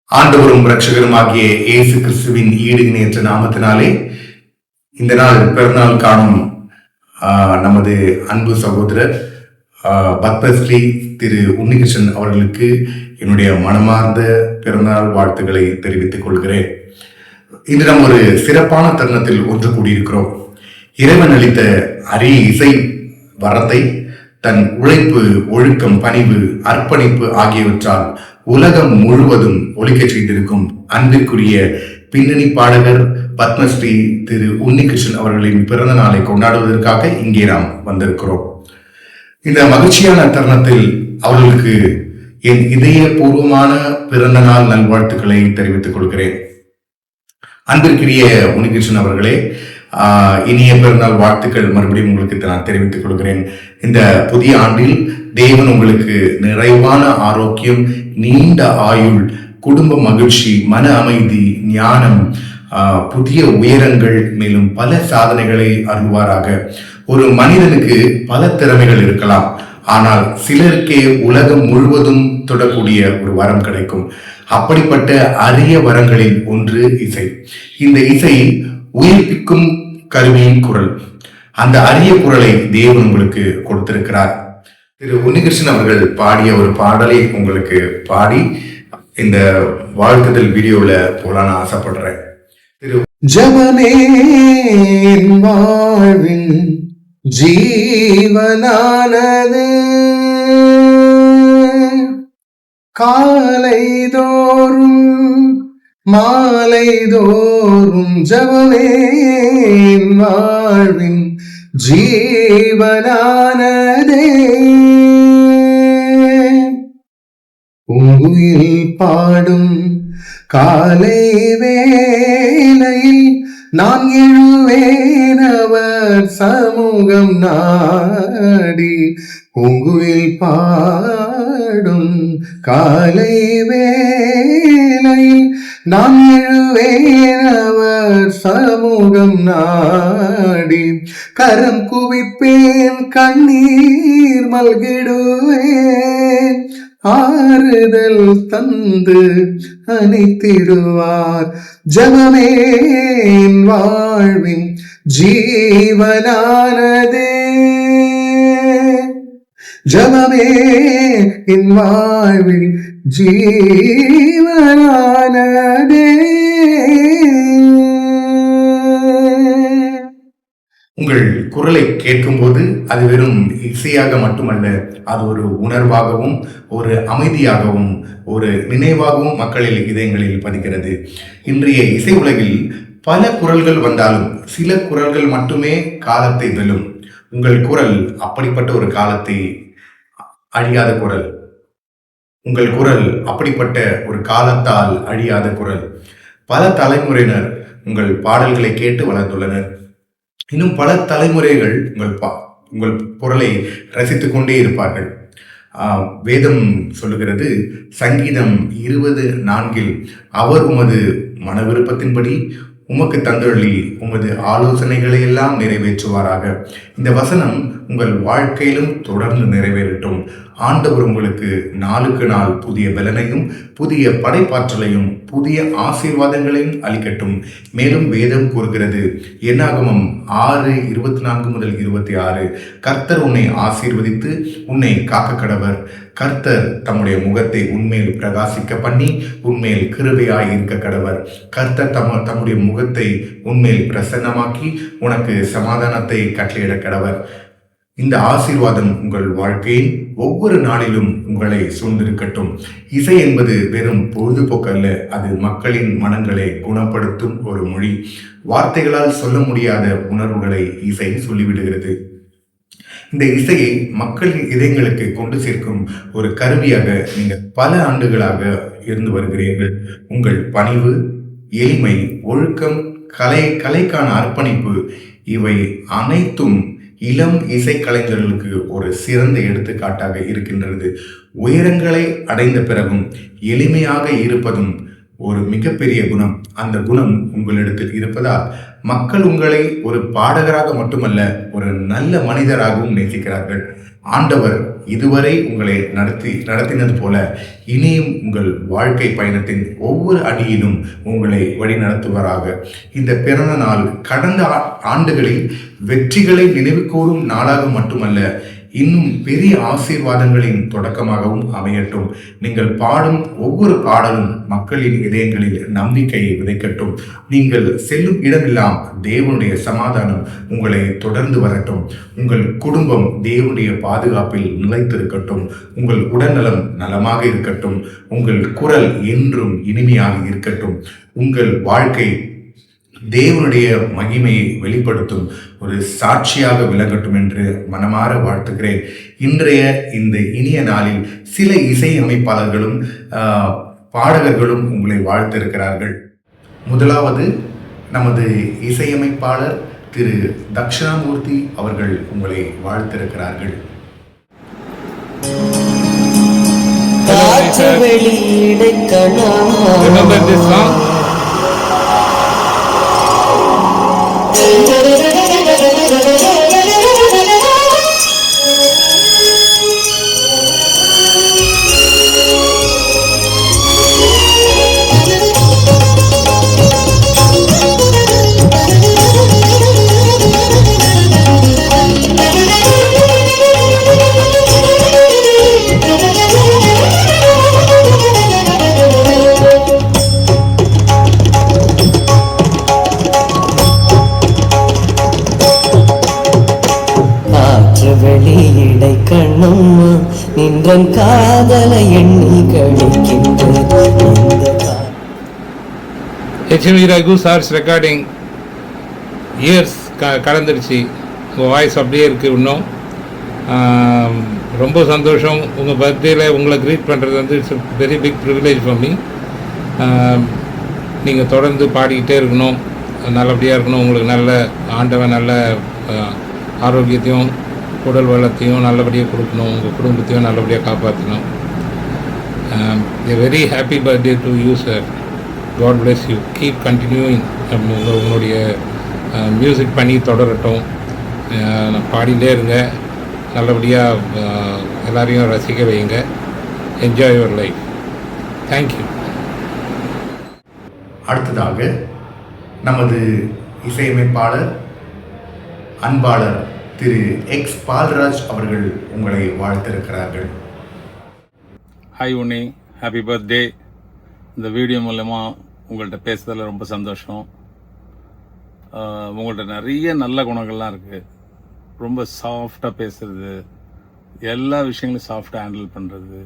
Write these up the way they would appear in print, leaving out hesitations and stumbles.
ஆண்டவரும் இரட்சகருமாகிய இயேசு கிறிஸ்துவின் ஈடு இணையற்ற நாமத்தினாலே இந்த நாள் பிறந்தநாள் காணும் நமது அன்பு சகோதரர் பத்மஸ்ரீ திரு உன்னிகிருஷ்ணன் அவர்களுக்கு என்னுடைய மனமார்ந்த பிறந்தநாள் வாழ்த்துக்களை தெரிவித்துக் கொள்கிறேன். இன்று நாம் ஒரு சிறப்பான தருணத்தில் ஒன்று கூடியிருக்கிறோம். இறைவன் அளித்த அரிய இசை வரத்தை தன் உழைப்பு, ஒழுக்கம், பணிவு, அர்ப்பணிப்பு ஆகியவற்றால் உலகம் முழுவதும் ஒலிக்க செய்திருக்கும் அன்பிற்குரிய பின்னணி பாடகர் பத்மஸ்ரீ திரு உன்னிகிருஷ்ணன் அவர்களின் பிறந்த நாளை கொண்டாடுவதற்காக இங்கே நாம் வந்திருக்கிறோம். இந்த மகிழ்ச்சியான தருணத்தில் அவர்களுக்கு என் இதயபூர்வமான பிறந்த நாள் நல்வாழ்த்துக்களை தெரிவித்துக் கொள்கிறேன். அன்பிற்குரிய உன்னிகிருஷ்ணன் அவர்களே, இனிய பிறந்தநாள் வாழ்த்துக்கள் மறுபடியும் உங்களுக்கு நான் தெரிவித்துக் கொள்கிறேன். இந்த புதிய ஆண்டில் தேவன் உங்களுக்கு நிறைவான ஆரோக்கியம், நீண்ட ஆயுள், குடும்ப மகிழ்ச்சி, மன அமைதி, ஞானம், புதிய உயரங்கள், மேலும் பல சாதனைகளை அருள்வாராக. ஒரு மனிதனுக்கு பல திறமைகள் இருக்கலாம், ஆனால் சிலருக்கே உலகம் முழுவதும் தொடக்கூடிய ஒரு வரம் கிடைக்கும். அப்படிப்பட்ட அரிய வரங்களில் ஒன்று இசை. இந்த இசை உயிர்ப்பிக்கும் கருவியின் குரல். அந்த அரிய குரலை தேவன் உங்களுக்கு கொடுத்திருக்கிறார். திரு உன்னிகிருஷ்ணன் அவர்கள் பாடிய ஒரு பாடலை உங்களுக்கு பாடி இந்த வாழ்த்துதல் வீடியோல போலான்னு ஆசைப்படுறேன். திரு ஜபமே வாழ்வின் ஜீவனானது, காலைதோறும் மாலைதோறும் ஜபமே வாழ்வின் ஜீவனானதே. உங்குயில் பாடும் காலை வேளையில் நான் எழுவேன் அவர் சமூகம் நாடி. உங்குயில் பாடும் காலை வேளையில் நான் எழுவேன் அவர் சமூகம் நாடி. கரம் குவிப்பேன், கண்ணீர் மல்கிடுவேன், ஆறுதல் தந்து அணைத்திடுவார். ஜபமே வாழ்வின் ஜீவனானதே, ஜபமே என் வாழ்வின் ஜீவனானதே. உங்கள் குரலை கேட்கும்போது அது வெறும் இசையாக மட்டுமல்ல, அது ஒரு உணர்வாகவும், ஒரு அமைதியாகவும், ஒரு நினைவாகவும் மக்களில் இதயங்களில் பதிக்கிறது. இன்றைய இசை உலகில் பல குரல்கள் வந்தாலும் சில குரல்கள் மட்டுமே காலத்தை வெல்லும். உங்கள் குரல் அப்படிப்பட்ட ஒரு காலத்தை அழியாத குரல். உங்கள் குரல் அப்படிப்பட்ட ஒரு காலத்தால் அழியாத குரல். பல தலைமுறையினர் உங்கள் பாடல்களை கேட்டு வளர்ந்துள்ளனர். இன்னும் பல தலைமுறைகள் உங்கள் குரலை ரசித்துக் கொண்டே இருப்பார்கள். வேதம் சொல்லுகிறது, சங்கீதம் 20:4 அவர் உமது மன விருப்பத்தின்படி உமக்கு தந்தொழி உமது ஆலோசனைகளை எல்லாம் நிறைவேற்றுவாராக. இந்த வசனம் உங்கள் வாழ்க்கையிலும் தொடர்ந்து நிறைவேறட்டும். ஆண்டவர் உங்களுக்கு நாளுக்கு நாள் புதிய பலனையும், புதிய படைப்பாற்றலையும், புதிய ஆசீர்வாதங்களையும் அளிக்கட்டும். மேலும் வேதம் கூறுகிறது, என்னாகமம் 6:24-26, கர்த்தர் உன்னை ஆசீர்வதித்து உன்னை காக்க கடவர். கர்த்தர் தம்முடைய முகத்தை உன்மேல் பிரகாசிக்க பண்ணி உன்மேல் கிருபையாய் இருக்க கடவர். கர்த்தர் தம்முடைய முகத்தை உன்மேல் பிரசன்னமாக்கி உனக்கு சமாதானத்தை கட்டளையிட கடவர். இந்த ஆசீர்வாதம் உங்கள் வாழ்க்கையில் ஒவ்வொரு நாளிலும் உங்களை சூழ்ந்திருக்கட்டும். இசை என்பது வெறும் பொழுதுபோக்கு அல்ல, அது மக்களின் மனங்களை குணப்படுத்தும் ஒரு மொழி. வார்த்தைகளால் சொல்ல முடியாத உணர்வுகளை இசை சொல்லிவிடுகிறது. இந்த இசையை மக்களின் இதயங்களுக்கு கொண்டு சேர்க்கும் ஒரு கருவியாக நீங்கள் பல ஆண்டுகளாக இருந்து வருகிறீர்கள். உங்கள் பணிவு, எளிமை, ஒழுக்கம், கலைக்கான அர்ப்பணிப்பு, இவை அனைத்தும் இளம் இசைக்கலைஞர்களுக்கு ஒரு சிறந்த எடுத்துக்காட்டாக இருக்கின்றது. உயரங்களை அடைந்த பிறகும் எளிமையாக இருப்பதும் ஒரு மிகப்பெரிய குணம். அந்த குணம் உங்களிடத்தில் இருப்பதால் மக்கள் உங்களை ஒரு பாடகராக மட்டுமல்ல, ஒரு நல்ல மனிதராகவும் நேசிக்கிறார்கள். ஆண்டவர் இதுவரை உங்களை நடத்தினது போல இனியும் உங்கள் வாழ்க்கை பயணத்தின் ஒவ்வொரு அடியிலும் உங்களை வழி நடத்துவராக. இந்த பிறந்த நாள் கடந்த ஆண்டுகளில் வெற்றிகளை நினைவு கூறும் நாளாக மட்டுமல்ல, இன்னும் பெரிய ஆசீர்வாதங்களின் தொடக்கமாகவும் அமையட்டும். நீங்கள் பாடும் ஒவ்வொரு பாடலும் மக்களின் இதயங்களில் நம்பிக்கையை விதைக்கட்டும். நீங்கள் செல்லும் இடமெல்லாம் தேவனுடைய சமாதானம் உங்களை தொடர்ந்து வரட்டும். உங்கள் குடும்பம் தேவனுடைய பாதுகாப்பில் நிலைத்திருக்கட்டும். உங்கள் உடல்நலம் நலமாக இருக்கட்டும். உங்கள் குரல் என்றும் இனிமையாக இருக்கட்டும். உங்கள் வாழ்க்கை தேவனுடைய மகிமையை வெளிப்படுத்தும் ஒரு சாட்சியாக விளங்கட்டும் என்று மனமாற வாழ்த்துகிறேன். இன்றைய இந்த இனிய நாளில் சில இசை அமைப்பாளர்களும் பாடகர்களும் உங்களை வாழ்த்திருக்கிறார்கள். முதலாவது நமது இசையமைப்பாளர் திரு தக்ஷணாமூர்த்தி அவர்கள் உங்களை வாழ்த்திருக்கிறார்கள். Remember this song? வெளியிடை கண்ணம்மா நின்றன் காதலை எண்ணி கழிக்கின்றது. HMV Raghu sir's recording years கடந்துருச்சு. உங்கள் வாய்ஸ் அப்படியே இருக்குது இன்னும். ரொம்ப சந்தோஷம். உங்கள் பர்த்டேயில் உங்களை க்ரீட் பண்ணுறது வந்து it's very big privilege for me. நீங்கள் தொடர்ந்து பாடிக்கிட்டே இருக்கணும், நல்லபடியாக இருக்கணும். உங்களுக்கு நல்ல ஆண்டவன் நல்ல ஆரோக்கியத்தையும் உடல் வளத்தையும் நல்லபடியாக கொடுக்கணும். உங்கள் குடும்பத்தையும் நல்லபடியாக காப்பாற்றணும். Very happy birthday to you sir. God bless you. Keep continuing. உங்களுடைய மியூசிக் பண்ணி தொடரட்டும். பாடிகிட்டே இருங்க. நல்லபடியாக எல்லாரையும் ரசிக்க வைங்க. Enjoy your life. தேங்க்யூ. அடுத்ததாக நமது இசையமைப்பாளர் அன்பாளர் திரு எக்ஸ் பால்ராஜ் அவர்கள் உங்களை வாழ்த்திருக்கிறார்கள். Hi Unni, happy birthday. இந்த வீடியோ மூலமாக உங்கள்கிட்ட பேசுறதுல ரொம்ப சந்தோஷம். உங்கள்கிட்ட நிறைய நல்ல குணங்கள்லாம் இருக்குது. ரொம்ப சாஃப்டாக பேசுறது, எல்லா விஷயங்களையும் சாஃப்டாக ஹேண்டில் பண்ணுறது,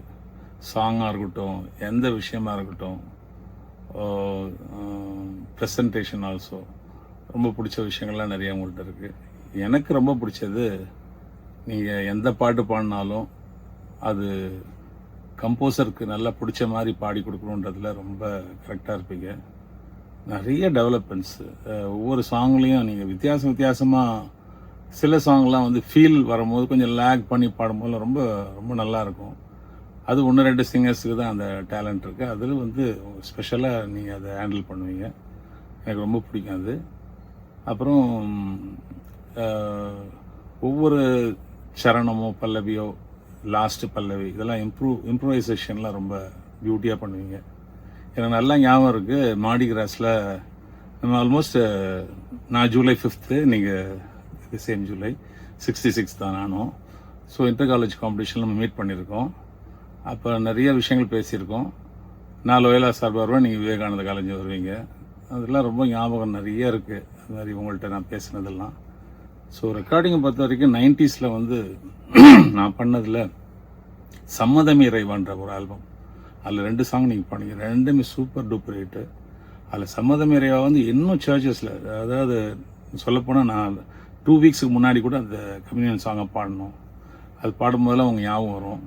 சாங்காக இருக்கட்டும், எந்த விஷயமா இருக்கட்டும், ப்ரெசன்டேஷன் ஆல்சோ ரொம்ப பிடிச்ச விஷயங்கள்லாம் நிறைய உங்கள்கிட்ட இருக்குது. எனக்கு ரொம்ப பிடிச்சது, நீங்கள் எந்த பாட்டு பாடினாலும் அது கம்போசருக்கு நல்லா பிடிச்ச மாதிரி பாடி கொடுக்கணுன்றதுல ரொம்ப கரெக்டாக இருப்பீங்க. நிறைய டெவலப்மெண்ட்ஸு ஒவ்வொரு சாங்லேயும் நீங்கள் வித்தியாசமாக சில சாங்லாம் வந்து ஃபீல் வரும்போது கொஞ்சம் லேக் பண்ணி பாடும்போது ரொம்ப ரொம்ப நல்லாயிருக்கும். அது 1-2 சிங்கர்ஸுக்கு தான் அந்த டேலண்ட் இருக்குது. அதில் வந்து ஸ்பெஷலாக நீங்கள் அதை ஹேண்டில் பண்ணுவீங்க. எனக்கு ரொம்ப பிடிக்கும் அது. அப்புறம் ஒவ்வொரு சரணமோ பல்லவியோ லாஸ்ட்டு பல்லவி இதெல்லாம் இம்ப்ரூவைசேஷன்லாம் ரொம்ப பியூட்டியாக பண்ணுவீங்க. எனக்கு நல்லா ஞாபகம் இருக்குது, மாடி கிராஸில் நம்ம ஆல்மோஸ்ட் நான் ஜூலை 5th, நீங்கள் சேம் ஜூலை 66 தான் நானும். ஸோ இன்டர் காலேஜ் காம்படிஷன் நம்ம மீட் பண்ணியிருக்கோம். அப்போ நிறைய விஷயங்கள் பேசியிருக்கோம். நான் லோயலா சார்பாக வருவேன், நீங்கள் விவேகானந்த காலேஜ் வருவீங்க. அதெல்லாம் ரொம்ப ஞாபகம் நிறைய இருக்குது. அது மாதிரி உங்கள்கிட்ட நான் பேசினதெல்லாம். ஸோ ரெக்கார்டிங்கை பொறுத்த வரைக்கும் 90s வந்து நான் பண்ணதில் சம்மதமே இறைவான்ற ஒரு ஆல்பம், அதில் 2 சாங் நீங்கள் பண்ணீங்க. 2மே சூப்பர் டூப்பர் ஹிட்டு. அதில் சம்மதமே இறைவா வந்து இன்னும் சர்ச்சஸில், அதாவது சொல்லப்போனால் நான் 2 வீக்ஸுக்கு முன்னாடி கூட அந்த கம்யூனியன் சாங்கை பாடணும். அது பாடும்போதெல்லாம் அவங்க ஞாபகம் வரும்.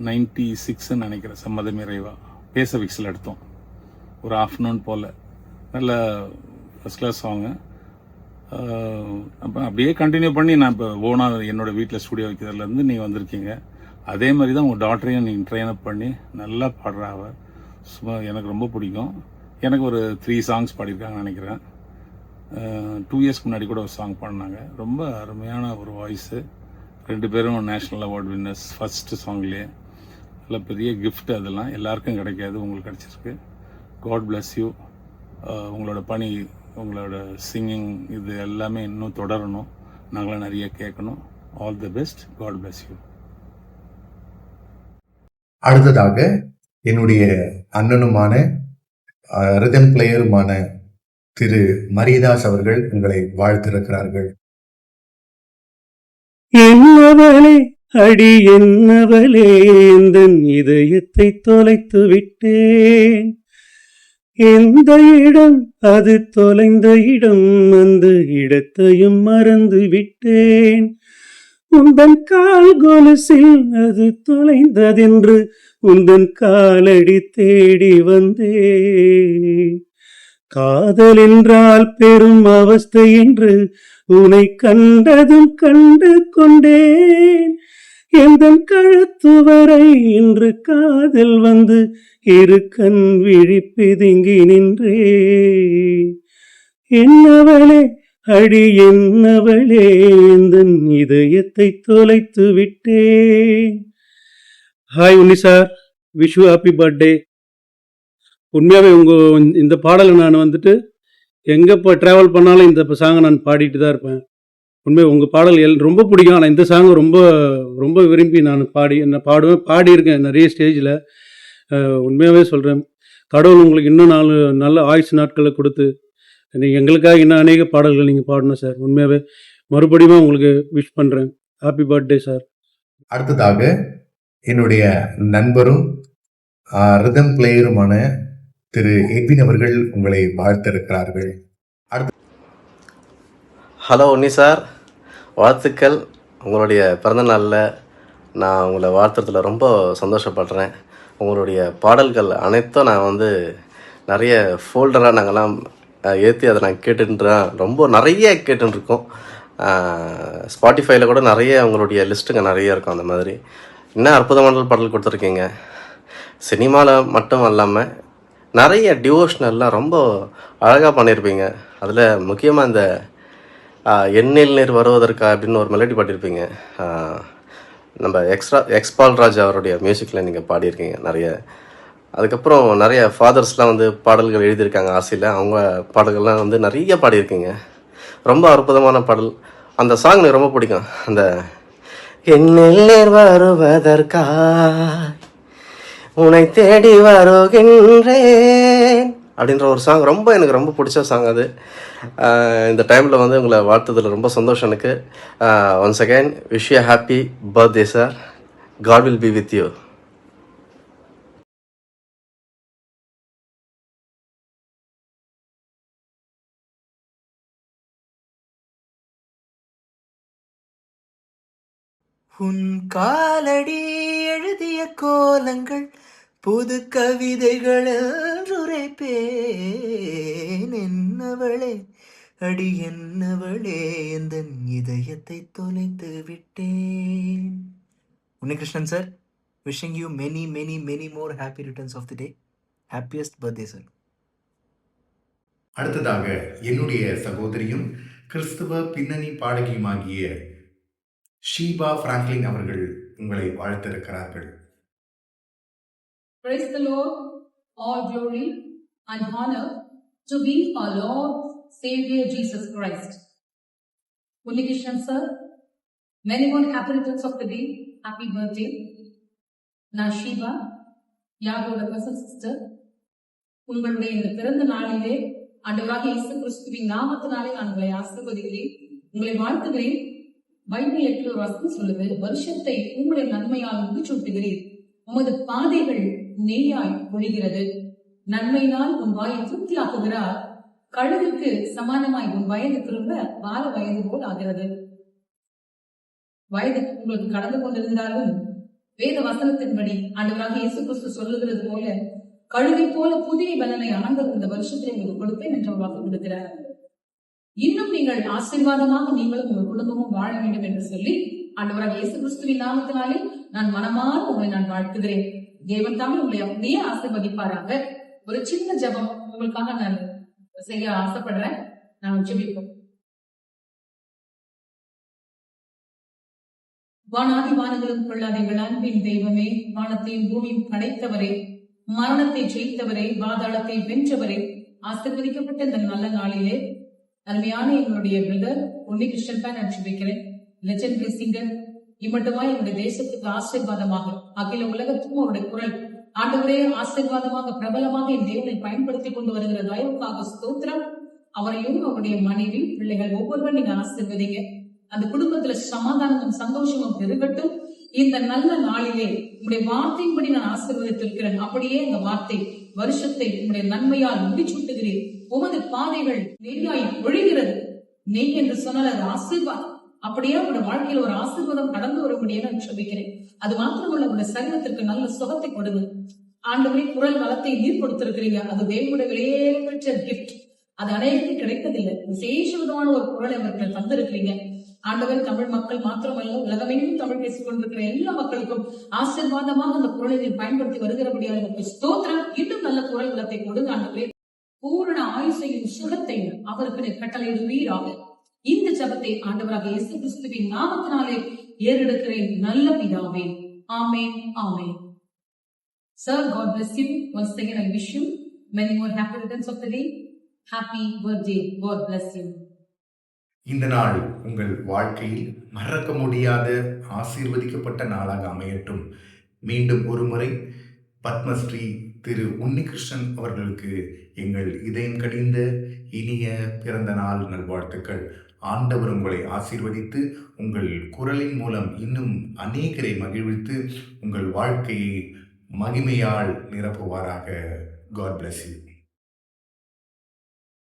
96ன்னு நினைக்கிறேன். சம்மதமே இறைவா பேச விக்ஸில் எடுத்தோம் ஒரு ஆஃப்டர்நூன் போல். நல்ல ஃபஸ்ட் கிளாஸ் சாங்கு. அப்போ அப்படியே கண்டினியூ பண்ணி நான் இப்போ ஓனாக என்னோடய வீட்டில் ஸ்டூடியோ வைக்கிறதுலேருந்து நீங்கள் வந்திருக்கீங்க. அதே மாதிரி தான் உங்கள் டாக்டரையும் நீங்கள் ட்ரெயின் அப் பண்ணி நல்லா பாடுறாங்க. சும்மா எனக்கு ரொம்ப பிடிக்கும். எனக்கு ஒரு 3 சாங்ஸ் பாடியிருக்காங்கன்னு நினைக்கிறேன். 2 இயர்ஸ்க்கு முன்னாடி கூட ஒரு சாங் பாடினாங்க. ரொம்ப அருமையான ஒரு வாய்ஸு, 2 பேரும் நேஷ்னல் அவார்ட் வின்னர்ஸ் ஃபஸ்ட்டு சாங்லேயே. நல்ல பெரிய கிஃப்ட், அதெல்லாம் எல்லாருக்கும் கிடைக்காது, உங்களுக்கு கிடச்சிருக்கு. God bless you. உங்களோட பணி, உங்களோட சிங்கிங் இது எல்லாமே இன்னும் தொடரணும், நாங்களாம் நிறைய கேட்கணும். All the best. God bless you. அடுத்ததாக என்னுடைய அண்ணனுமான ரிதம் பிளேயருமான திரு மரியதாஸ் அவர்கள் உங்களை வாழ்த்திருக்கிறார்கள். என்னவளே அடி என்னவளே எந்தன் இதயத்தை தொலைத்து விட்டேன். எந்த இடம் அது தொலைந்த இடம், அந்த இடத்தையும் மறந்து விட்டேன். உந்தன் கால் கொலுசில் அது தொலைந்ததென்று உந்தன் காலடி தேடி வந்தேன். காதல் என்றால் பெரும் அவஸ்தை என்று உன்னை கண்டதும் கண்டு கொண்டேன். எந்தன் கழுத்து வரை இன்று காதல் வந்து இரு கண் விழி பிதுங்கி நின்றேன். என்னவளே அடி என்னவளே எந்தன் இதயத்தை தொலைத்து விட்டேன். Hi Unni sir, wish you happy birthday. உண்மையாகவே இந்த பாடலை நான் எங்கே இப்போ ட்ராவல் பண்ணாலும் இந்த சாங்கை நான் பாடிட்டு தான் இருப்பேன். உண்மையாக உங்கள் பாடல் ரொம்ப பிடிக்கும். ஆனால் இந்த சாங்கை ரொம்ப ரொம்ப விரும்பி நான் பாடுவேன், பாடியிருக்கேன் நிறைய ஸ்டேஜில். உண்மையாகவே சொல்கிறேன், கடவுள் உங்களுக்கு இன்னும் நல்ல ஆயுசு நாட்களை கொடுத்து நீங்கள் எங்களுக்காக இன்னும் அநேக பாடல்கள் நீங்கள் பாடணும் சார். உண்மையாகவே மறுபடியும் உங்களுக்கு விஷ் பண்ணுறேன். Happy birthday sir. அடுத்ததாக என்னுடைய நண்பரும் ரிதம் பிளேயருமான திரு எட்வின் அவர்கள் உங்களை வாழ்த்திருக்கிறார்கள். ஹலோ உன்னி சார், வாழ்த்துக்கள். உங்களுடைய பிறந்தநாளில் நான் உங்களை வாழ்த்துறதுல ரொம்ப சந்தோஷப்படுறேன். உங்களுடைய பாடல்கள் அனைத்தும் நான் நிறைய ஃபோல்டராக நாங்கள்லாம் ஏற்றி அதை நான் ரொம்ப நிறைய கேட்டுருக்கோம். ஸ்பாட்டிஃபைல கூட நிறைய உங்களுடைய லிஸ்ட்டுங்க நிறைய இருக்கும். அந்த மாதிரி இன்னும் அற்புதமான பாடல் கொடுத்துருக்கீங்க. சினிமாவில் மட்டும் இல்லாமல் நிறைய டிவோஷ்னல்லாம் ரொம்ப அழகாக பண்ணியிருப்பீங்க. அதில் முக்கியமாக இந்த எண்ணில் நீர் வருவதற்கா அப்படின்னு ஒரு மெலடி பாடியிருப்பீங்க. நம்ம எக்ஸ்பால் ராஜ் அவருடைய மியூசிக்கில் நீங்கள் பாடியிருக்கீங்க நிறைய. அதுக்கப்புறம் நிறைய ஃபாதர்ஸ்லாம் பாடல்கள் எழுதியிருக்காங்க ஆசையில், அவங்க பாடல்கள்லாம் நிறைய பாடியிருக்கீங்க. ரொம்ப அற்புதமான பாடல். அந்த சாங் எனக்கு ரொம்ப பிடிக்கும். அந்த எண்ணில் வருவதற்கா உன்னை தேடி வருகின்றேன் அப்படின்ற ஒரு சாங் எனக்கு ரொம்ப பிடிச்ச சாங் அது. இந்த டைமில் உங்களை வாழ்த்ததில் ரொம்ப சந்தோஷம் எனக்கு. Once again wish you happy birthday sir. God will be with you. உன் காலடி எழுதிய கோலங்கள் புது கவிதைகள் உரைப்பேன். என்னவளே அடி என்னவளே எந்தன் இதயத்தை தொலைத்து விட்டேன். Unnikrishnan sir, wishing you many many many more happy returns of the day. Happiest birthday sir. அடுத்ததாக என்னுடைய சகோதரியும் கிறிஸ்துவ பின்னணி பாடகியுமாகிய ஷீபா பிராங்க்லின் அவர்கள் உங்களை வாழ்த்திருக்கிறார்கள். Praise the Lord. All glory and honor to be our Lord Savior Jesus Christ. Unnikishan sir, many more happy returns of the day. Happy birthday. நான் ஷீபா, யாரோட கசன் sister. உங்களுடைய இந்த பிறந்த நாளிலே ஆண்டவராகிய இயேசு கிறிஸ்துவின் நாமத்தினாலே நான் உங்களை ஆசீர்வதிக்கிறேன், உங்களை வாழ்த்துகிறேன். பைபிள் ஒரு வசனம் சொல்லுது, வருஷத்தை உங்களுடைய நன்மையால் முடிச்சூட்டுகிறீர், உமது பாதைகள் நெய்யாய் ஒழிகிறது, நன்மையினால் உன் வாயை திருப்தியாக்குகிறார், கழுகுக்கு சமானமாய் உன் வயது திரும்ப வார வயது போல் ஆகிறது. வயது உங்களுக்கு கடந்து கொண்டிருந்தாலும் வேத வசனத்தின்படி ஆண்டவராகிய இயேசு கிறிஸ்து சொல்லுகிறது போல கழுகை போல புதிய பலனை ஆண்டவர் இந்த வருஷத்திலே உங்களுக்கு கொடுப்பேன் என்று வாக்கு கொடுக்கிறார். இன்னும் நீங்கள் ஆசீர்வாதமாக நீங்களும் உங்கள் குடும்பமும் வாழ வேண்டும் என்று சொல்லி ஆண்டவராகிய இயேசு கிறிஸ்துவின் நாமத்தினாலே நான் மனமாற உங்களை நான் வாழ்த்துகிறேன். தேவன் தாமே உங்களை அப்படியே ஆசீர்வதிப்பாராங்க. ஒரு சின்ன ஜெபம் உங்களுக்காக நான் செய்ய ஆசைப்படுறேன். நான் ஜெபிப்போம். வானாதி வானங்களும் கொள்ளாத எங்கள் அன்பின் தெய்வமே, வானத்தையும் பூமியும் படைத்தவரே, மரணத்தை ஜெயித்தவரே, பாதாளத்தை வென்றவரே, ஆசீர்வதிக்கப்பட்ட இந்த நல்ல நாளிலே அருமையான எங்களுடைய பிரதர் உன்னிகிருஷ்ணன் தான் நான் ஜெபிக்கிறேன். லெஜெண்டரி சிங்கர் இம்மட்டுமா எங்களுடைய தேசத்துக்கு ஆசீர்வாதமாக, அகில உலகத்துக்கும் அவருடைய குரல் ஆண்டவரே ஆசீர்வாதமாக பிரபலமாக என் தேவனை பயன்படுத்தி கொண்டு வருகிற தயவுக்காக ஸ்தோத்திரம். அவரையும் அவருடைய மனைவி பிள்ளைகள் ஒவ்வொருவரும் நீங்க ஆசீர்வதிங்க. அந்த குடும்பத்துல சமாதானமும் சந்தோஷமும் பெருகட்டும். இந்த நல்ல நாளிலே உங்களுடைய வார்த்தையின்படி நான் ஆசீர்வதித்திருக்கிறேன். அப்படியே இந்த வார்த்தை வருஷத்தை உங்களுடைய நன்மையால் முடிச்சுட்டுகிறேன். உமது பாதைகள் நெய்யாய் ஒழிகிறது. நெய் என்று சொன்னால் அது ஆசீர்வாதம். அப்படியே உங்களுடைய வாழ்க்கையில் ஒரு ஆசீர்வாதம் கடந்து வரும்படியே நான் சொல்லிக்கிறேன். அது மாத்திரமல்ல, உங்களுடைய சரீரத்திற்கு நல்ல சுகத்தை கொடுங்க. ஆண்டவரே, குரல் வளத்தை நீர் கொடுத்திருக்கிறீங்க. அது தேவனுடைய விலையேற்ற கிஃப்ட். அது அனைவருக்கும் கிடைப்பதில்லை. விசேஷ விதமான ஒரு குரலை அவர்கள் தந்திருக்கிறீங்க. ஆண்டவர், தமிழ் மக்கள் மாத்திரமல்ல, உலகமெங்கும் தமிழ் பேசிக் கொண்டிருக்கிற எல்லா மக்களுக்கும் ஆசீர்வாதமாக அந்த குரலை நீர் பயன்படுத்தி வருகிறபடியாக ஸ்தோத்திரம். இன்னும் நல்ல குரல் வளத்தை கொடுங்க ஆண்டவரே. பூரண ஆயுசையும் சுகத்தையும் அவருக்கு நீர் கட்டளையிடுவீராக. இந்த ஜபத்தை ஆண்டவராக இயேசு கிறிஸ்துவின் நாமத்தினாலே ஏறெடுக்கிறேன் நல்ல பிதாவே. ஆமென், ஆமென். Sir, God bless you. Once again, I wish you many more happy returns of the day. Happy birthday. God bless you. இந்த நாள் உங்கள் வாழ்க்கையில் மறக்க முடியாத ஆசீர்வதிக்கப்பட்ட நாளாக அமையட்டும். மீண்டும் ஒரு முறை பத்மஸ்ரீ திரு உன்னிகிருஷ்ணன் அவர்களுக்கு எங்கள் இதயம் கடிந்த இனிய பிறந்த நாள் நல்வாழ்த்துக்கள். ஆண்டவர் உங்களை ஆசீர்வதித்து உங்கள் குரலின் மூலம் இன்னும் அநேகரை மகிழ்வித்து உங்கள் வாழ்க்கையை மகிமையால் நிரப்புவாராக. God bless you.